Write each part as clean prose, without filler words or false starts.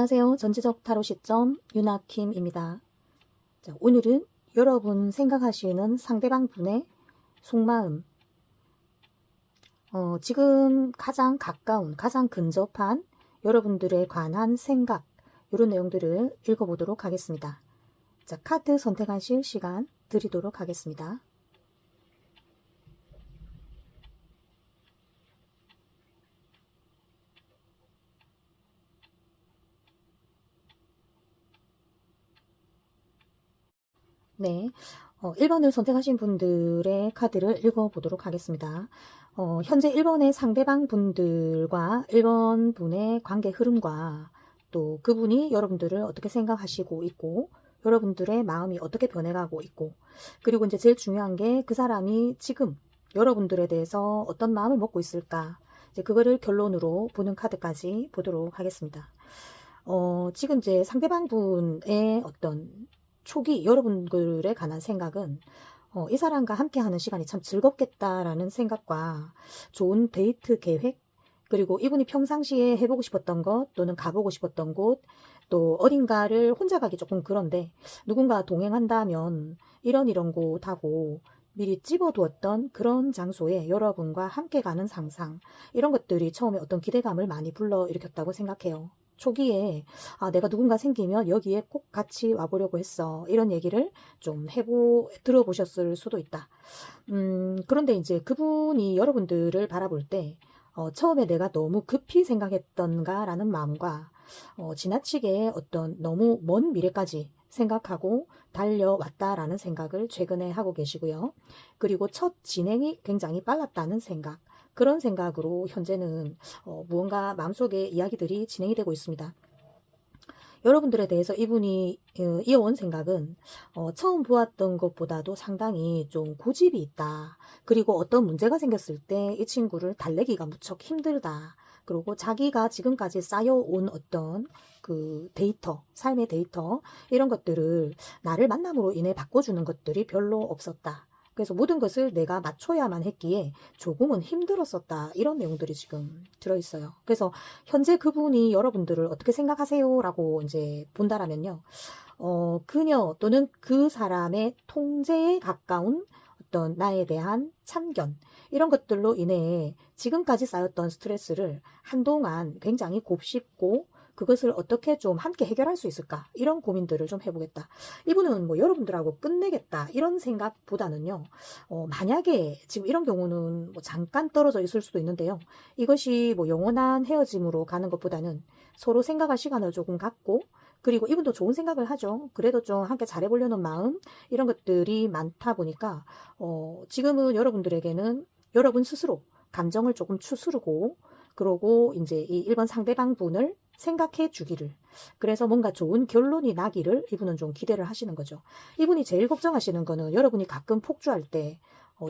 안녕하세요. 전지적 타로 시점 윤아킴입니다. 자, 오늘은 여러분 생각하시는 상대방 분의 속마음, 지금 가장 가까운, 가장 근접한 여러분들에 관한 생각, 이런 내용들을 읽어보도록 하겠습니다. 자, 카드 선택하실 시간 드리도록 하겠습니다. 네, 1번을 선택하신 분들의 카드를 읽어보도록 하겠습니다. 현재 1번의 상대방 분들과 1번 분의 관계 흐름과 또 그분이 여러분들을 어떻게 생각하시고 있고 여러분들의 마음이 어떻게 변해가고 있고, 그리고 이제 제일 중요한 게 그 사람이 지금 여러분들에 대해서 어떤 마음을 먹고 있을까, 이제 그거를 결론으로 보는 카드까지 보도록 하겠습니다. 지금 이제 상대방 분의 어떤 초기 여러분들에 관한 생각은 이 사람과 함께하는 시간이 참 즐겁겠다라는 생각과 좋은 데이트 계획, 그리고 이분이 평상시에 해보고 싶었던 것 또는 가보고 싶었던 곳, 또 어딘가를 혼자 가기 조금 그런데 누군가 동행한다면 이런 곳하고 미리 찝어두었던 그런 장소에 여러분과 함께 가는 상상, 이런 것들이 처음에 어떤 기대감을 많이 불러일으켰다고 생각해요. 초기에 내가 누군가 생기면 여기에 꼭 같이 와보려고 했어, 이런 얘기를 좀 들어보셨을 수도 있다. 그런데 이제 그분이 여러분들을 바라볼 때 처음에 내가 너무 급히 생각했던가 라는 마음과 지나치게 어떤 너무 먼 미래까지 생각하고 달려왔다라는 생각을 최근에 하고 계시고요. 그리고 첫 진행이 굉장히 빨랐다는 생각, 그런 생각으로 현재는 무언가 마음속에 이야기들이 진행이 되고 있습니다. 여러분들에 대해서 이분이 이어온 생각은 처음 보았던 것보다도 상당히 좀 고집이 있다. 그리고 어떤 문제가 생겼을 때 이 친구를 달래기가 무척 힘들다. 그리고 자기가 지금까지 쌓여온 어떤 그 데이터, 삶의 데이터, 이런 것들을 나를 만남으로 인해 바꿔주는 것들이 별로 없었다. 그래서 모든 것을 내가 맞춰야만 했기에 조금은 힘들었었다. 이런 내용들이 지금 들어있어요. 그래서 현재 그분이 여러분들을 어떻게 생각하세요? 라고 이제 본다라면요. 그녀 또는 그 사람의 통제에 가까운 어떤 나에 대한 참견, 이런 것들로 인해 지금까지 쌓였던 스트레스를 한동안 굉장히 곱씹고 그것을 어떻게 좀 함께 해결할 수 있을까, 이런 고민들을 좀 해보겠다. 이분은 뭐 여러분들하고 끝내겠다 이런 생각보다는요, 만약에 지금 이런 경우는 뭐 잠깐 떨어져 있을 수도 있는데요, 이것이 뭐 영원한 헤어짐으로 가는 것보다는 서로 생각할 시간을 조금 갖고, 그리고 이분도 좋은 생각을 하죠. 그래도 좀 함께 잘해보려는 마음, 이런 것들이 많다 보니까 지금은 여러분들에게는 여러분 스스로 감정을 조금 추스르고, 그러고 이제 이 1번 상대방 분을 생각해 주기를, 그래서 뭔가 좋은 결론이 나기를 이분은 좀 기대를 하시는 거죠. 이분이 제일 걱정하시는 거는 여러분이 가끔 폭주할 때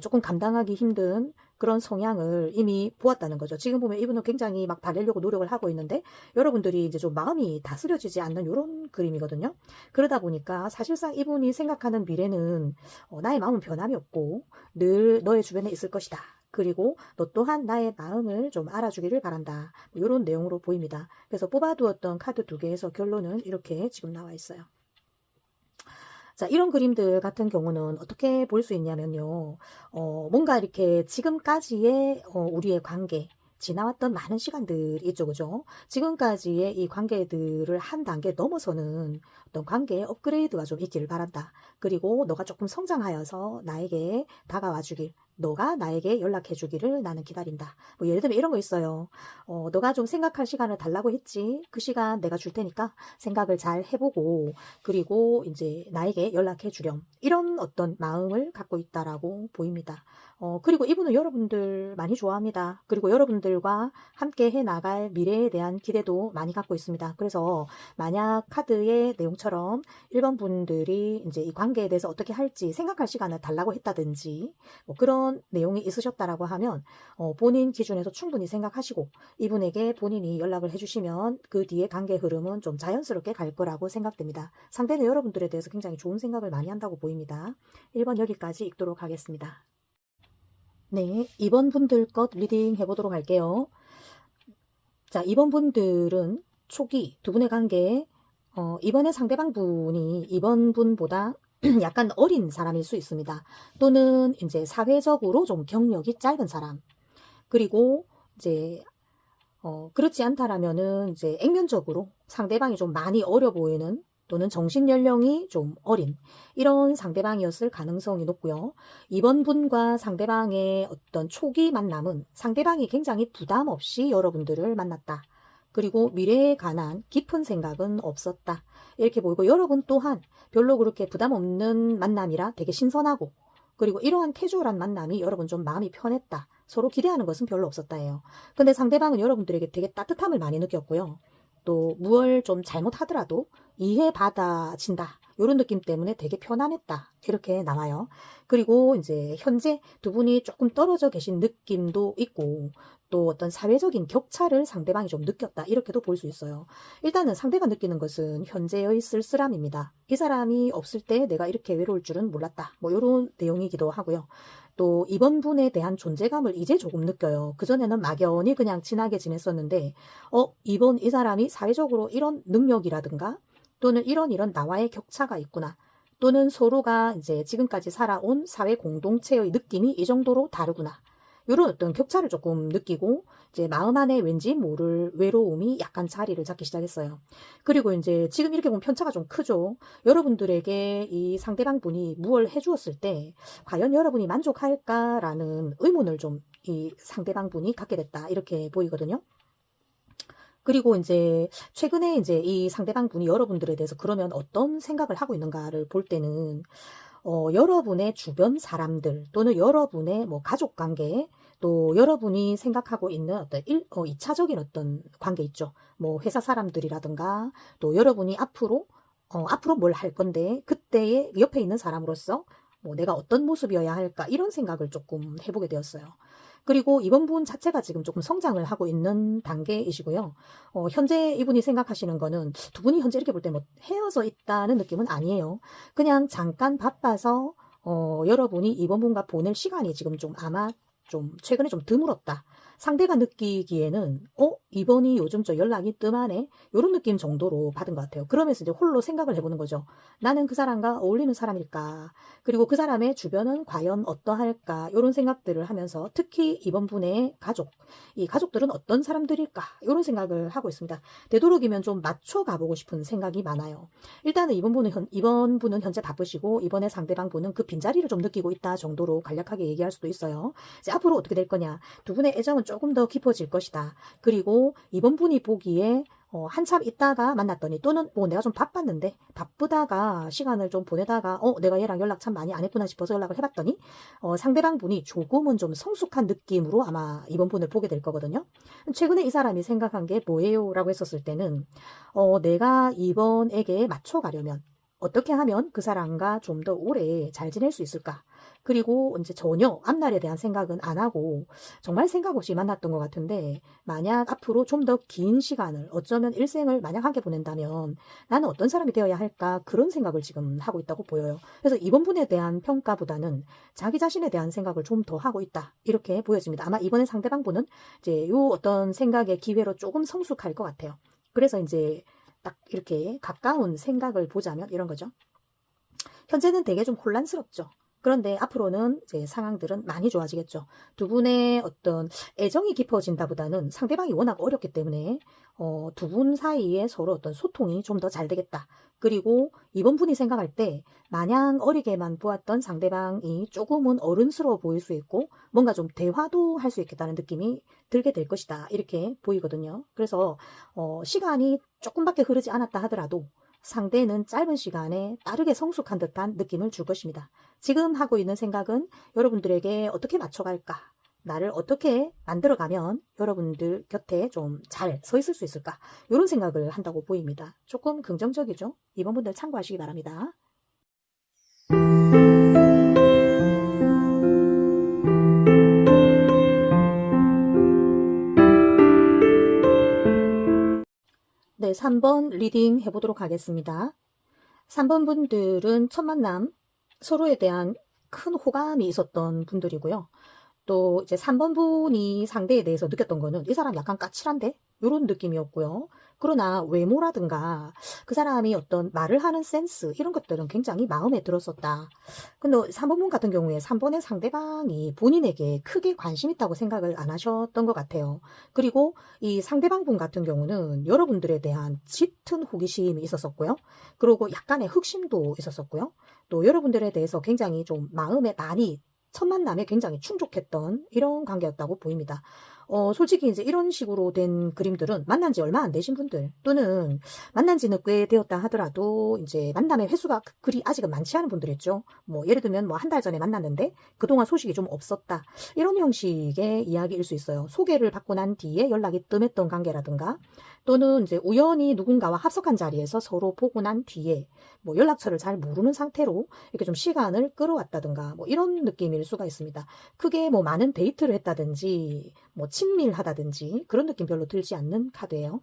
조금 감당하기 힘든 그런 성향을 이미 보았다는 거죠. 지금 보면 이분은 굉장히 막 바르려고 노력을 하고 있는데 여러분들이 이제 좀 마음이 다스려지지 않는 이런 그림이거든요. 그러다 보니까 사실상 이분이 생각하는 미래는 나의 마음은 변함이 없고 늘 너의 주변에 있을 것이다. 그리고 너 또한 나의 마음을 좀 알아주기를 바란다. 이런 내용으로 보입니다. 그래서 뽑아두었던 카드 2개에서 결론은 이렇게 지금 나와 있어요. 자, 이런 그림들 같은 경우는 어떻게 볼 수 있냐면요. 뭔가 이렇게 지금까지의 우리의 관계, 지나왔던 많은 시간들이 있죠, 그죠? 지금까지의 이 관계들을 한 단계 넘어서는 어떤 관계의 업그레이드가 좀 있기를 바란다. 그리고 너가 조금 성장하여서 나에게 다가와 주길, 너가 나에게 연락해 주기를 나는 기다린다. 뭐 예를 들면 이런 거 있어요. 너가 좀 생각할 시간을 달라고 했지. 그 시간 내가 줄 테니까 생각을 잘 해보고, 그리고 이제 나에게 연락해 주렴. 이런 어떤 마음을 갖고 있다라고 보입니다. 그리고 이분은 여러분들 많이 좋아합니다. 그리고 여러분들과 함께 해 나갈 미래에 대한 기대도 많이 갖고 있습니다. 그래서 만약 카드의 내용처럼 1번 분들이 이제 이 관계에 대해서 어떻게 할지 생각할 시간을 달라고 했다든지 뭐 그런 내용이 있으셨다라고 하면 본인 기준에서 충분히 생각하시고 이분에게 본인이 연락을 해주시면 그 뒤에 관계 흐름은 좀 자연스럽게 갈 거라고 생각됩니다. 상대는 여러분들에 대해서 굉장히 좋은 생각을 많이 한다고 보입니다. 1번 여기까지 읽도록 하겠습니다. 네, 2번 분들 것 리딩 해보도록 할게요. 자, 2번 분들은 초기 두 분의 관계에 이번에 상대방 분이 이번 분보다 약간 어린 사람일 수 있습니다. 또는 이제 사회적으로 좀 경력이 짧은 사람. 그리고 이제 그렇지 않다라면은 이제 액면적으로 상대방이 좀 많이 어려 보이는 또는 정신 연령이 좀 어린 이런 상대방이었을 가능성이 높고요. 이번 분과 상대방의 어떤 초기 만남은 상대방이 굉장히 부담 없이 여러분들을 만났다. 그리고 미래에 관한 깊은 생각은 없었다. 이렇게 보이고 여러분 또한 별로 그렇게 부담 없는 만남이라 되게 신선하고 그리고 이러한 캐주얼한 만남이 여러분 좀 마음이 편했다. 서로 기대하는 것은 별로 없었다예요. 근데 상대방은 여러분들에게 되게 따뜻함을 많이 느꼈고요. 또 무얼 좀 잘못하더라도 이해받아진다. 이런 느낌 때문에 되게 편안했다. 이렇게 나와요. 그리고 이제 현재 두 분이 조금 떨어져 계신 느낌도 있고 또 어떤 사회적인 격차를 상대방이 좀 느꼈다. 이렇게도 볼 수 있어요. 일단은 상대가 느끼는 것은 현재의 쓸쓸함입니다. 이 사람이 없을 때 내가 이렇게 외로울 줄은 몰랐다. 뭐 이런 내용이기도 하고요. 또 이번 분에 대한 존재감을 이제 조금 느껴요. 그전에는 막연히 그냥 친하게 지냈었는데 이번 이 사람이 사회적으로 이런 능력이라든가 또는 이런 나와의 격차가 있구나. 또는 서로가 이제 지금까지 살아온 사회 공동체의 느낌이 이 정도로 다르구나. 이런 어떤 격차를 조금 느끼고 이제 마음 안에 왠지 모를 외로움이 약간 자리를 잡기 시작했어요. 그리고 이제 지금 이렇게 보면 편차가 좀 크죠. 여러분들에게 이 상대방 분이 무엇을 해주었을 때 과연 여러분이 만족할까라는 의문을 좀 이 상대방 분이 갖게 됐다. 이렇게 보이거든요. 그리고 이제 최근에 이제 이 상대방 분이 여러분들에 대해서 그러면 어떤 생각을 하고 있는가를 볼 때는 여러분의 주변 사람들 또는 여러분의 뭐 가족 관계 또 여러분이 생각하고 있는 어떤 2차적인 어떤 관계 있죠. 뭐 회사 사람들이라든가 또 여러분이 앞으로 뭘 할 건데 그때의 옆에 있는 사람으로서 뭐 내가 어떤 모습이어야 할까 이런 생각을 조금 해보게 되었어요. 그리고 이번 분 자체가 지금 조금 성장을 하고 있는 단계이시고요. 현재 이분이 생각하시는 거는 두 분이 현재 이렇게 볼 때 뭐 헤어져 있다는 느낌은 아니에요. 그냥 잠깐 바빠서 여러분이 이번 분과 보낼 시간이 지금 좀 아마 좀 최근에 좀 드물었다. 상대가 느끼기에는 이번이 요즘 저 연락이 뜸하네 이런 느낌 정도로 받은 것 같아요. 그러면서 이제 홀로 생각을 해보는 거죠. 나는 그 사람과 어울리는 사람일까? 그리고 그 사람의 주변은 과연 어떠할까? 이런 생각들을 하면서 특히 이번 분의 가족, 이 가족들은 어떤 사람들일까? 이런 생각을 하고 있습니다. 되도록이면 좀 맞춰 가보고 싶은 생각이 많아요. 일단은 이번 분은 현재 바쁘시고 이번에 상대방 분은 그 빈자리를 좀 느끼고 있다 정도로 간략하게 얘기할 수도 있어요. 이제 앞으로 어떻게 될 거냐? 두 분의 애정은 조금 더 깊어질 것이다. 그리고 이번 분이 보기에 한참 있다가 만났더니 또는 뭐 내가 좀 바빴는데 바쁘다가 시간을 좀 보내다가 내가 얘랑 연락 참 많이 안 했구나 싶어서 연락을 해봤더니 상대방 분이 조금은 좀 성숙한 느낌으로 아마 이번 분을 보게 될 거거든요. 최근에 이 사람이 생각한 게 뭐예요? 라고 했었을 때는 내가 이번에게 맞춰가려면 어떻게 하면 그 사람과 좀 더 오래 잘 지낼 수 있을까? 그리고 이제 전혀 앞날에 대한 생각은 안 하고 정말 생각 없이 만났던 것 같은데 만약 앞으로 좀 더 긴 시간을 어쩌면 일생을 만약 함께 보낸다면 나는 어떤 사람이 되어야 할까 그런 생각을 지금 하고 있다고 보여요. 그래서 이번 분에 대한 평가보다는 자기 자신에 대한 생각을 좀 더 하고 있다 이렇게 보여집니다. 아마 이번에 상대방 분은 이제 요 어떤 생각의 기회로 조금 성숙할 것 같아요. 그래서 이제 딱 이렇게 가까운 생각을 보자면 이런 거죠. 현재는 되게 좀 혼란스럽죠. 그런데 앞으로는 이제 상황들은 많이 좋아지겠죠. 두 분의 어떤 애정이 깊어진다보다는 상대방이 워낙 어렵기 때문에 두 분 사이에 서로 어떤 소통이 좀 더 잘 되겠다. 그리고 이번 분이 생각할 때 마냥 어리게만 보았던 상대방이 조금은 어른스러워 보일 수 있고 뭔가 좀 대화도 할 수 있겠다는 느낌이 들게 될 것이다. 이렇게 보이거든요. 그래서 시간이 조금밖에 흐르지 않았다 하더라도 상대는 짧은 시간에 빠르게 성숙한 듯한 느낌을 줄 것입니다. 지금 하고 있는 생각은 여러분들에게 어떻게 맞춰갈까? 나를 어떻게 만들어가면 여러분들 곁에 좀 잘 서 있을 수 있을까? 이런 생각을 한다고 보입니다. 조금 긍정적이죠? 이번 분들 참고하시기 바랍니다. 네, 3번 리딩 해보도록 하겠습니다. 3번 분들은 첫 만남 서로에 대한 큰 호감이 있었던 분들이고요. 또 이제 3번 분이 상대에 대해서 느꼈던 거는 이 사람 약간 까칠한데? 이런 느낌이었고요. 그러나 외모라든가 그 사람이 어떤 말을 하는 센스 이런 것들은 굉장히 마음에 들었었다. 근데 3번분 같은 경우에 3번의 상대방이 본인에게 크게 관심 있다고 생각을 안 하셨던 것 같아요. 그리고 이 상대방 분 같은 경우는 여러분들에 대한 짙은 호기심이 있었었고요. 그리고 약간의 흑심도 있었었고요. 또 여러분들에 대해서 굉장히 좀 마음에 많이 첫 만남에 굉장히 충족했던 이런 관계였다고 보입니다. 솔직히 이제 이런 식으로 된 그림들은 만난 지 얼마 안 되신 분들 또는 만난 지는 꽤 되었다 하더라도 이제 만남의 횟수가 그리 아직은 많지 않은 분들이죠. 뭐 예를 들면 뭐 한 달 전에 만났는데 그동안 소식이 좀 없었다. 이런 형식의 이야기일 수 있어요. 소개를 받고 난 뒤에 연락이 뜸했던 관계라든가 또는 이제 우연히 누군가와 합석한 자리에서 서로 보고 난 뒤에 뭐 연락처를 잘 모르는 상태로 이렇게 좀 시간을 끌어왔다든가 뭐 이런 느낌일 수가 있습니다. 크게 뭐 많은 데이트를 했다든지 뭐 친밀하다든지 그런 느낌 별로 들지 않는 카드예요.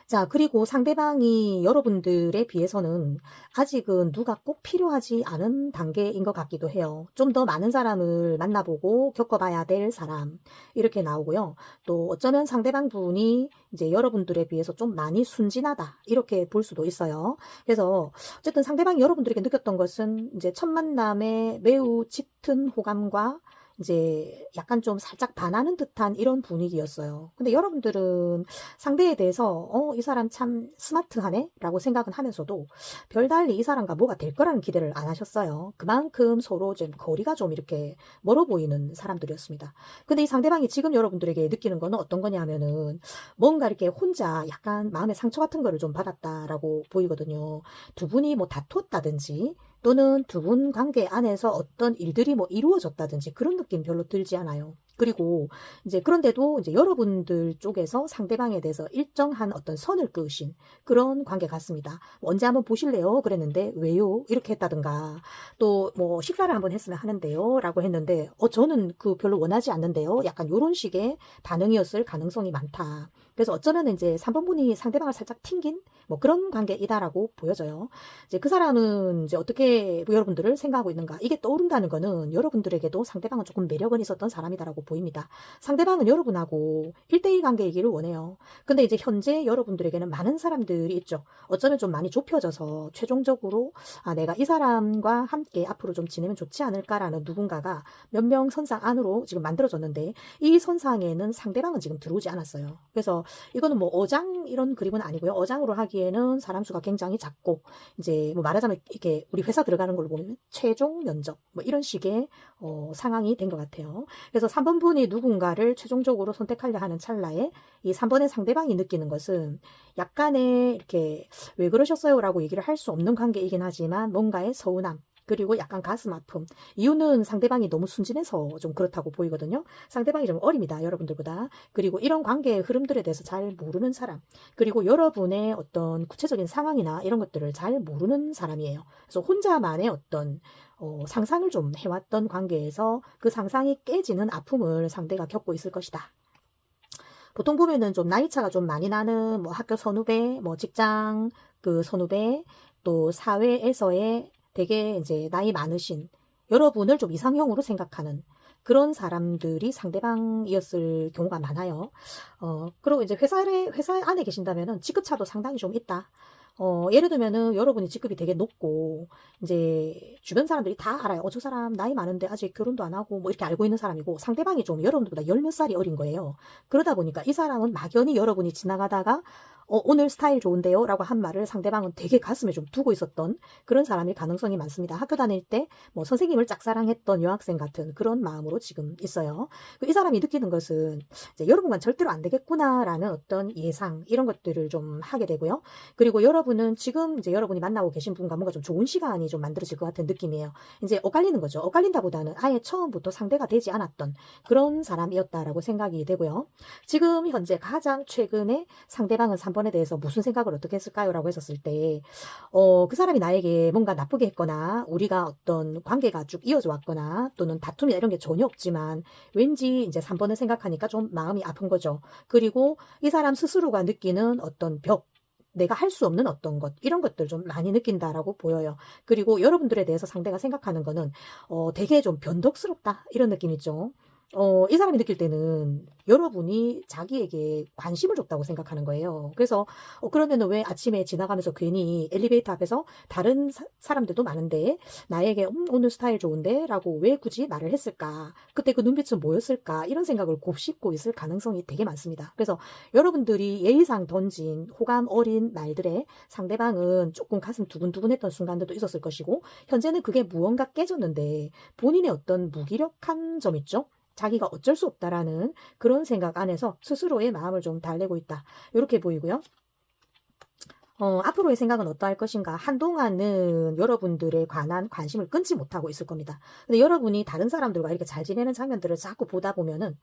자, 그리고 상대방이 여러분들에 비해서는 아직은 누가 꼭 필요하지 않은 단계인 것 같기도 해요. 좀 더 많은 사람을 만나보고 겪어봐야 될 사람. 이렇게 나오고요. 또 어쩌면 상대방 분이 이제 여러분들에 비해서 좀 많이 순진하다. 이렇게 볼 수도 있어요. 그래서 어쨌든 상대방이 여러분들에게 느꼈던 것은 이제 첫 만남에 매우 짙은 호감과 이제 약간 좀 살짝 반하는 듯한 이런 분위기였어요. 근데 여러분들은 상대에 대해서 이 사람 참 스마트하네 라고 생각은 하면서도 별달리 이 사람과 뭐가 될 거라는 기대를 안 하셨어요. 그만큼 서로 좀 거리가 좀 이렇게 멀어 보이는 사람들이었습니다. 근데 이 상대방이 지금 여러분들에게 느끼는 거는 어떤 거냐 하면은 뭔가 이렇게 혼자 약간 마음의 상처 같은 거를 좀 받았다라고 보이거든요. 두 분이 뭐 다퉜다든지 또는 두 분 관계 안에서 어떤 일들이 뭐 이루어졌다든지 그런 느낌 별로 들지 않아요. 그리고 이제 그런데도 이제 여러분들 쪽에서 상대방에 대해서 일정한 어떤 선을 그으신 그런 관계 같습니다. 언제 한번 보실래요? 그랬는데 왜요? 이렇게 했다든가 또 뭐 식사를 한번 했으면 하는데요? 라고 했는데 저는 그 별로 원하지 않는데요? 약간 이런 식의 반응이었을 가능성이 많다. 그래서 어쩌면 이제 3번 분이 상대방을 살짝 튕긴 뭐 그런 관계이다라고 보여져요. 이제 그 사람은 이제 어떻게 여러분들을 생각하고 있는가? 이게 떠오른다는 거는 여러분들에게도 상대방은 조금 매력은 있었던 사람이다라고 보입니다. 상대방은 여러분하고 1대1 관계이기를 원해요. 근데 이제 현재 여러분들에게는 많은 사람들이 있죠. 어쩌면 좀 많이 좁혀져서 최종적으로 내가 이 사람과 함께 앞으로 좀 지내면 좋지 않을까라는 누군가가 몇 명 선상 안으로 지금 만들어졌는데 이 선상에는 상대방은 지금 들어오지 않았어요. 그래서 이거는 뭐 어장 이런 그림은 아니고요. 어장으로 하기에는 사람 수가 굉장히 작고 이제 뭐 말하자면 이렇게 우리 회사 들어가는 걸로 보면 최종 면접 뭐 이런 식의 상황이 된 것 같아요. 그래서 3번 분이 누군가를 최종적으로 선택하려 하는 찰나에 이 3번의 상대방이 느끼는 것은 약간의 이렇게 왜 그러셨어요? 라고 얘기를 할 수 없는 관계이긴 하지만 뭔가의 서운함 그리고 약간 가슴 아픔. 이유는 상대방이 너무 순진해서 좀 그렇다고 보이거든요. 상대방이 좀 어립니다. 여러분들보다. 그리고 이런 관계의 흐름들에 대해서 잘 모르는 사람. 그리고 여러분의 어떤 구체적인 상황이나 이런 것들을 잘 모르는 사람이에요. 그래서 혼자만의 어떤 상상을 좀 해왔던 관계에서 그 상상이 깨지는 아픔을 상대가 겪고 있을 것이다. 보통 보면은 좀 나이차가 좀 많이 나는 뭐 학교 선후배, 뭐 직장 그 선후배, 또 사회에서의 되게 이제 나이 많으신 여러분을 좀 이상형으로 생각하는 그런 사람들이 상대방이었을 경우가 많아요. 그리고 이제 회사 안에 계신다면은 직급차도 상당히 좀 있다. 예를 들면은 여러분이 직급이 되게 높고 이제 주변 사람들이 다 알아요. 저 사람 나이 많은데 아직 결혼도 안 하고 뭐 이렇게 알고 있는 사람이고 상대방이 좀 여러분들보다 열 몇 살이 어린 거예요. 그러다 보니까 이 사람은 막연히 여러분이 지나가다가 오늘 스타일 좋은데요? 라고 한 말을 상대방은 되게 가슴에 좀 두고 있었던 그런 사람일 가능성이 많습니다. 학교 다닐 때 뭐 선생님을 짝사랑했던 여학생 같은 그런 마음으로 지금 있어요. 이 사람이 느끼는 것은 이제 여러분과는 절대로 안 되겠구나라는 어떤 예상 이런 것들을 좀 하게 되고요. 그리고 여러분은 지금 이제 여러분이 만나고 계신 분과 뭔가 좀 좋은 시간이 좀 만들어질 것 같은 느낌이에요. 이제 엇갈리는 거죠. 엇갈린다보다는 아예 처음부터 상대가 되지 않았던 그런 사람이었다라고 생각이 되고요. 지금 현재 가장 최근에 상대방은 3번에 대해서 무슨 생각을 어떻게 했을까요? 라고 했었을 때 그 사람이 나에게 뭔가 나쁘게 했거나 우리가 어떤 관계가 쭉 이어져 왔거나 또는 다툼이나 이런 게 전혀 없지만 왠지 이제 3번을 생각하니까 좀 마음이 아픈 거죠. 그리고 이 사람 스스로가 느끼는 어떤 벽 내가 할 수 없는 어떤 것 이런 것들 좀 많이 느낀다라고 보여요. 그리고 여러분들에 대해서 상대가 생각하는 거는 되게 좀 변덕스럽다 이런 느낌이죠. 이 사람이 느낄 때는 여러분이 자기에게 관심을 줬다고 생각하는 거예요. 그래서 그러면은 왜 아침에 지나가면서 괜히 엘리베이터 앞에서 다른 사람들도 많은데 나에게 오늘 스타일 좋은데 라고 왜 굳이 말을 했을까? 그때 그 눈빛은 뭐였을까? 이런 생각을 곱씹고 있을 가능성이 되게 많습니다. 그래서 여러분들이 예의상 던진 호감 어린 말들에 상대방은 조금 가슴 두근두근했던 순간들도 있었을 것이고, 현재는 그게 무언가 깨졌는데 본인의 어떤 무기력한 점 있죠? 자기가 어쩔 수 없다라는 그런 생각 안에서 스스로의 마음을 좀 달래고 있다. 이렇게 보이고요. 앞으로의 생각은 어떠할 것인가? 한동안은 여러분들에 관한 관심을 끊지 못하고 있을 겁니다. 근데 여러분이 다른 사람들과 이렇게 잘 지내는 장면들을 자꾸 보다 보면은,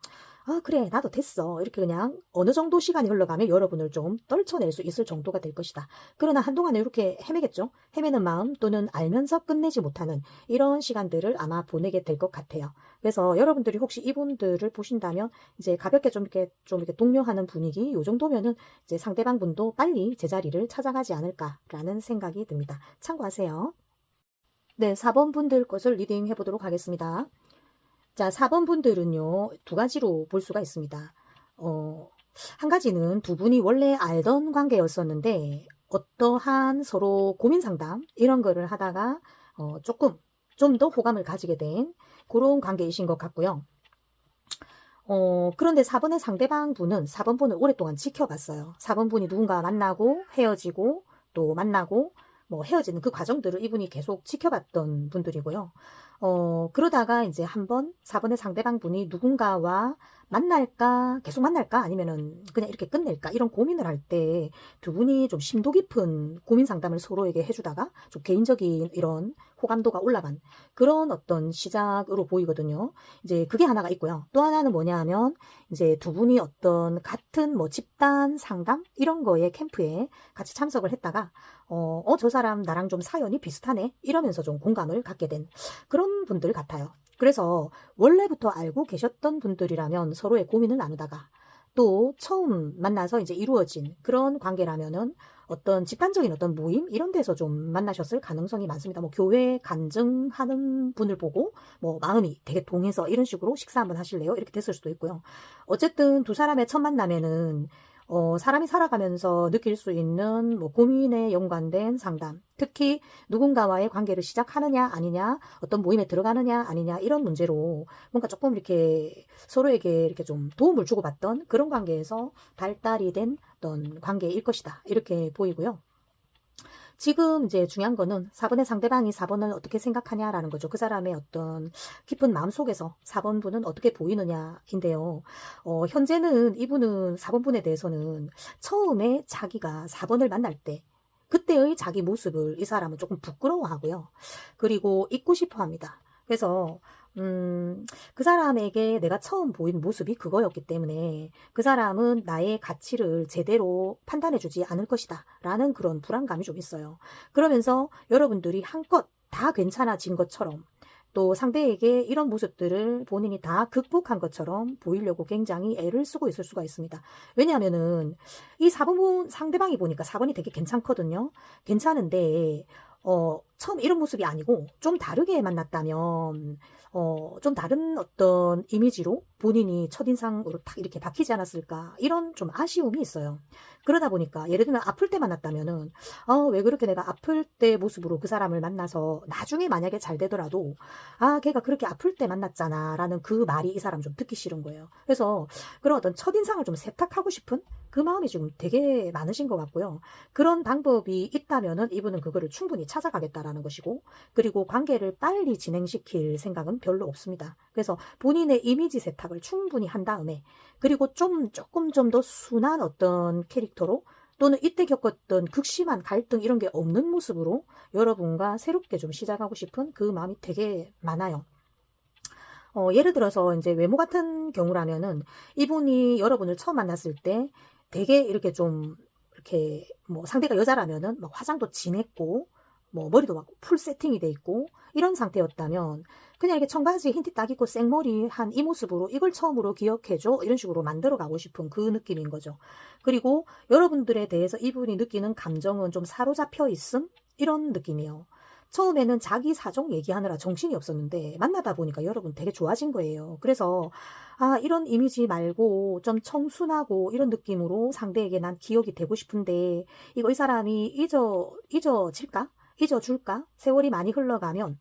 그래, 나도 됐어. 이렇게 그냥 어느 정도 시간이 흘러가면 여러분을 좀 떨쳐낼 수 있을 정도가 될 것이다. 그러나 한동안은 이렇게 헤매겠죠? 헤매는 마음 또는 알면서 끝내지 못하는 이런 시간들을 아마 보내게 될 것 같아요. 그래서 여러분들이 혹시 이분들을 보신다면 이제 가볍게 좀 이렇게 독려하는 분위기, 요 정도면은 이제 상대방 분도 빨리 제자리를 찾아가지 않을까라는 생각이 듭니다. 참고하세요. 네, 4번 분들 것을 리딩 해보도록 하겠습니다. 자, 4번 분들은요, 두 가지로 볼 수가 있습니다. 한 가지는 두 분이 원래 알던 관계였었는데, 어떠한 서로 고민 상담, 이런 거를 하다가, 조금, 좀 더 호감을 가지게 된 그런 관계이신 것 같고요. 그런데 4번의 상대방 분은 4번 분을 오랫동안 지켜봤어요. 4번 분이 누군가 만나고 헤어지고 또 만나고 뭐 헤어지는 그 과정들을 이분이 계속 지켜봤던 분들이고요. 그러다가 이제 한번 4번의 상대방 분이 누군가와 만날까, 계속 만날까, 아니면은 그냥 이렇게 끝낼까, 이런 고민을 할 때 두 분이 좀 심도 깊은 고민 상담을 서로에게 해주다가 좀 개인적인 이런 호감도가 올라간 그런 어떤 시작으로 보이거든요. 이제 그게 하나가 있고요. 또 하나는 뭐냐 하면 이제 두 분이 어떤 같은 뭐 집단 상담 이런 거에 캠프에 같이 참석을 했다가 저 사람 나랑 좀 사연이 비슷하네 이러면서 좀 공감을 갖게 된 그런 분들 같아요. 그래서 원래부터 알고 계셨던 분들이라면 서로의 고민을 나누다가 또 처음 만나서 이제 이루어진 그런 관계라면은 어떤 집단적인 어떤 모임 이런 데서 좀 만나셨을 가능성이 많습니다. 뭐 교회 간증하는 분을 보고 뭐 마음이 되게 동해서 이런 식으로 식사 한번 하실래요? 이렇게 됐을 수도 있고요. 어쨌든 두 사람의 첫 만남에는 사람이 살아가면서 느낄 수 있는 뭐 고민에 연관된 상담, 특히 누군가와의 관계를 시작하느냐 아니냐, 어떤 모임에 들어가느냐 아니냐 이런 문제로 뭔가 조금 이렇게 서로에게 이렇게 좀 도움을 주고받던 그런 관계에서 발달이 된 어떤 관계일 것이다. 이렇게 보이고요. 지금 이제 중요한 거는 4번의 상대방이 4번을 어떻게 생각하냐라는 거죠. 그 사람의 어떤 깊은 마음속에서 4번 분은 어떻게 보이느냐인데요. 현재는 이분은 4번 분에 대해서는 처음에 자기가 4번을 만날 때 그때의 자기 모습을 이 사람은 조금 부끄러워하고요. 그리고 잊고 싶어 합니다. 그래서 그 사람에게 내가 처음 보인 모습이 그거였기 때문에 그 사람은 나의 가치를 제대로 판단해주지 않을 것이다 라는 그런 불안감이 좀 있어요. 그러면서 여러분들이 한껏 다 괜찮아진 것처럼 또 상대에게 이런 모습들을 본인이 다 극복한 것처럼 보이려고 굉장히 애를 쓰고 있을 수가 있습니다. 왜냐하면은 이 4번 상대방이 보니까 4번이 되게 괜찮거든요. 괜찮은데 처음 이런 모습이 아니고 좀 다르게 만났다면 좀 다른 어떤 이미지로 본인이 첫인상으로 딱 이렇게 박히지 않았을까 이런 좀 아쉬움이 있어요. 그러다 보니까 예를 들면 아플 때 만났다면은 왜 그렇게 내가 아플 때 모습으로 그 사람을 만나서 나중에 만약에 잘 되더라도 걔가 그렇게 아플 때 만났잖아 라는 그 말이 이 사람 좀 듣기 싫은 거예요. 그래서 그런 어떤 첫인상을 좀 세탁하고 싶은 그 마음이 지금 되게 많으신 것 같고요. 그런 방법이 있다면은 이분은 그거를 충분히 찾아가겠다라는 것이고, 그리고 관계를 빨리 진행시킬 생각은 별로 없습니다. 그래서 본인의 이미지 세탁을 충분히 한 다음에, 그리고 조금 좀 더 순한 어떤 캐릭터로 또는 이때 겪었던 극심한 갈등 이런 게 없는 모습으로 여러분과 새롭게 좀 시작하고 싶은 그 마음이 되게 많아요. 예를 들어서 이제 외모 같은 경우라면은 이분이 여러분을 처음 만났을 때 되게 이렇게 좀 이렇게 뭐 상대가 여자라면은 뭐 화장도 진했고 뭐 머리도 막 풀 세팅이 돼 있고 이런 상태였다면 그냥 이렇게 청바지 흰 티 딱 입고 생머리 한 이 모습으로 이걸 처음으로 기억해줘 이런 식으로 만들어 가고 싶은 그 느낌인 거죠. 그리고 여러분들에 대해서 이분이 느끼는 감정은 좀 사로잡혀 있음 이런 느낌이에요. 처음에는 자기 사정 얘기하느라 정신이 없었는데 만나다 보니까 여러분 되게 좋아진 거예요. 그래서 아, 이런 이미지 말고 좀 청순하고 이런 느낌으로 상대에게 난 기억이 되고 싶은데 이거 이 사람이 잊어질까? 잊어줄까? 세월이 많이 흘러가면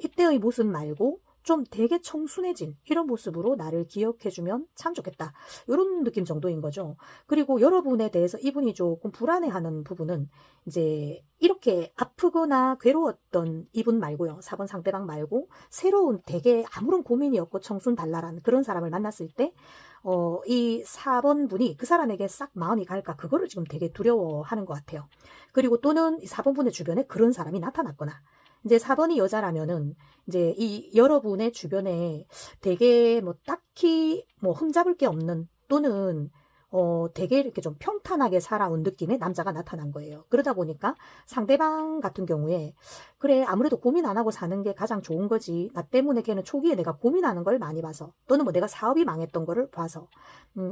이때의 모습 말고 좀 되게 청순해진 이런 모습으로 나를 기억해주면 참 좋겠다. 이런 느낌 정도인 거죠. 그리고 여러분에 대해서 이분이 조금 불안해하는 부분은 이제 이렇게 아프거나 괴로웠던 이분 말고요. 4번 상대방 말고 새로운 되게 아무런 고민이 없고 청순달랄한 그런 사람을 만났을 때 이 4번 분이 그 사람에게 싹 마음이 갈까 그거를 지금 되게 두려워하는 것 같아요. 그리고 또는 이 4번 분의 주변에 그런 사람이 나타났거나 이제 4번이 여자라면은 이제 이 여러분의 주변에 되게 뭐 딱히 뭐 흠잡을 게 없는 또는 되게 이렇게 좀 평탄하게 살아온 느낌의 남자가 나타난 거예요. 그러다 보니까 상대방 같은 경우에 그래 아무래도 고민 안 하고 사는 게 가장 좋은 거지. 나 때문에 걔는 초기에 내가 고민하는 걸 많이 봐서 또는 뭐 내가 사업이 망했던 거를 봐서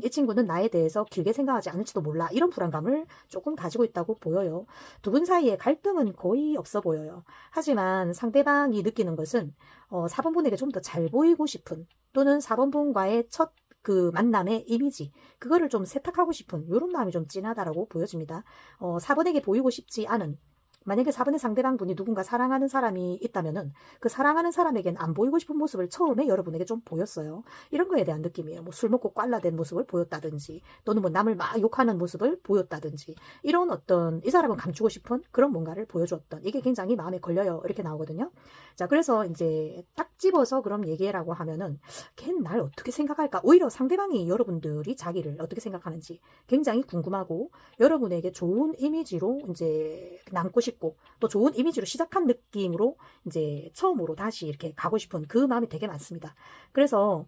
이 친구는 나에 대해서 길게 생각하지 않을지도 몰라. 이런 불안감을 조금 가지고 있다고 보여요. 두 분 사이에 갈등은 거의 없어 보여요. 하지만 상대방이 느끼는 것은 4번 분에게 좀 더 잘 보이고 싶은 또는 4번 분과의 첫 그 만남의 이미지 그거를 좀 세탁하고 싶은 이런 마음이 좀 진하다라고 보여집니다. 4번에게 보이고 싶지 않은 만약에 4번의 상대방 분이 누군가 사랑하는 사람이 있다면은 그 사랑하는 사람에겐 안 보이고 싶은 모습을 처음에 여러분에게 좀 보였어요. 이런 거에 대한 느낌이에요. 뭐 술 먹고 꽐라된 모습을 보였다든지 또는 뭐 남을 막 욕하는 모습을 보였다든지 이런 어떤 이 사람은 감추고 싶은 그런 뭔가를 보여줬던 이게 굉장히 마음에 걸려요. 이렇게 나오거든요. 자, 그래서 이제 딱 집어서 그럼 얘기라고 하면은 걔는 날 어떻게 생각할까? 오히려 상대방이 여러분들이 자기를 어떻게 생각하는지 굉장히 궁금하고 여러분에게 좋은 이미지로 이제 남고 싶고 또 좋은 이미지로 시작한 느낌으로 이제 처음으로 다시 이렇게 가고 싶은 그 마음이 되게 많습니다. 그래서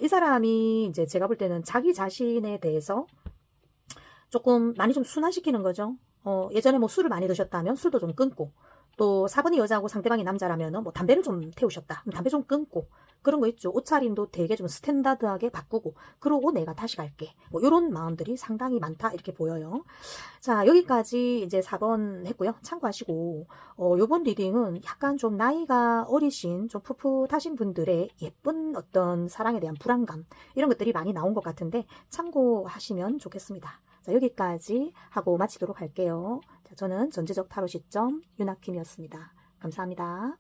이 사람이 이제 제가 볼 때는 자기 자신에 대해서 조금 많이 좀 순화시키는 거죠. 예전에 뭐 술을 많이 드셨다면 술도 좀 끊고 또 4번이 여자고 상대방이 남자라면 뭐 담배를 좀 태우셨다. 담배 좀 끊고 그런 거 있죠. 옷차림도 되게 좀 스탠다드하게 바꾸고 그러고 내가 다시 갈게. 뭐 이런 마음들이 상당히 많다 이렇게 보여요. 자, 여기까지 이제 4번 했고요. 참고하시고 요번 리딩은 약간 좀 나이가 어리신 좀 풋풋하신 분들의 예쁜 어떤 사랑에 대한 불안감 이런 것들이 많이 나온 것 같은데 참고하시면 좋겠습니다. 자, 여기까지 하고 마치도록 할게요. 자, 저는 전지적 타로 시점 윤학킴이었습니다. 감사합니다.